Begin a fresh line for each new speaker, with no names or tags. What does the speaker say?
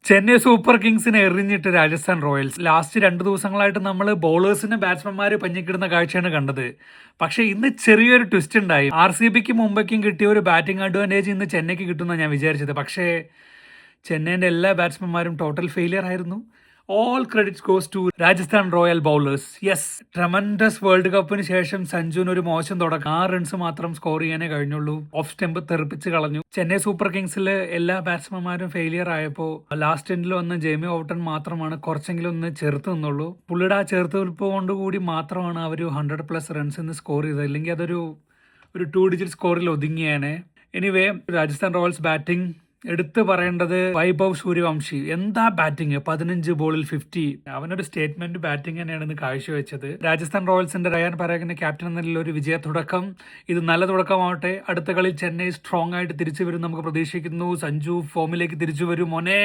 Chennai super കിങ്സിനെ എറിഞ്ഞിട്ട് Rajasthan Royals. Last 2 ദിവസങ്ങളായിട്ട് നമ്മൾ ബോളേഴ്സിന് ബാറ്റ്സ്മാൻമാര് പഞ്ഞിക്കിടുന്ന കാഴ്ചയാണ് കണ്ടത്. പക്ഷെ ഇന്ന് ചെറിയൊരു ട്വിസ്റ്റ് ഉണ്ടായി. RCBക്കും മുംബൈക്കും കിട്ടിയ ഒരു ബാറ്റിംഗ് അഡ്വാൻറ്റേജ് ഇന്ന് ചെന്നൈക്ക് കിട്ടുമെന്നാണ് ഞാൻ വിചാരിച്ചത്. പക്ഷേ ചെന്നൈന്റെ എല്ലാ ബാറ്റ്സ്മാൻമാരും ടോട്ടൽ ഫെയിലിയർ ആയിരുന്നു. All credits goes to Rajasthan royal bowlers. Yes, tremendous world കപ്പിന് ശേഷം സഞ്ജുവിന് ഒരു മോശം തുടക്കം. 6 റൺസ് മാത്രം സ്കോർ ചെയ്യാനേ കഴിഞ്ഞുള്ളൂ. ഓഫ് സ്റ്റെമ്പ് തെറിപ്പിച്ച് കളഞ്ഞു. ചെന്നൈ സൂപ്പർ കിങ്സിലെ എല്ലാ ബാറ്റ്സ്മാൻമാരും ഫെയിലിയർ ആയപ്പോൾ ലാസ്റ്റ് എൻഡിൽ വന്ന് ജെയ്മി ഓവർട്ടൺ മാത്രമാണ് കുറച്ചെങ്കിലും ഒന്ന് ചെറുത്ത് നിന്നുള്ളൂ. പുള്ളിയുടെ ആ ചെറുത്ത് നിൽപ്പ് കൊണ്ടുകൂടി മാത്രമാണ് അവർ 100+ റൺസ് ഇന്ന് സ്കോർ ചെയ്തത്. ഇല്ലെങ്കിൽ അതൊരു 2 ഡിജിറ്റ് സ്കോറിൽ ഒതുങ്ങിയാണ്. എനിവേ, രാജസ്ഥാൻ റോയൽസ് ബാറ്റിംഗ് എടുത്തു പറയേണ്ടത് വൈഭവ് സൂര്യവംശി. എന്താ ബാറ്റിംഗ്! 15 ബോളിൽ 50. അവനൊരു സ്റ്റേറ്റ്മെന്റ് ബാറ്റിംഗ് തന്നെയാണ് ഇന്ന് കാഴ്ചവെച്ചത്. രാജസ്ഥാൻ റോയൽസിന്റെ റയാൻ പരാഗിന്റെ ക്യാപ്റ്റൻ എന്ന നിലയിൽ ഒരു വിജയ തുടക്കം. ഇത് നല്ല തുടക്കമാവട്ടെ. അടുത്ത കളി ചെന്നൈ സ്ട്രോങ് ആയിട്ട് തിരിച്ചു വരും നമുക്ക് പ്രതീക്ഷിക്കുന്നു. സഞ്ജു ഫോമിലേക്ക് തിരിച്ചു വരും മോനെ.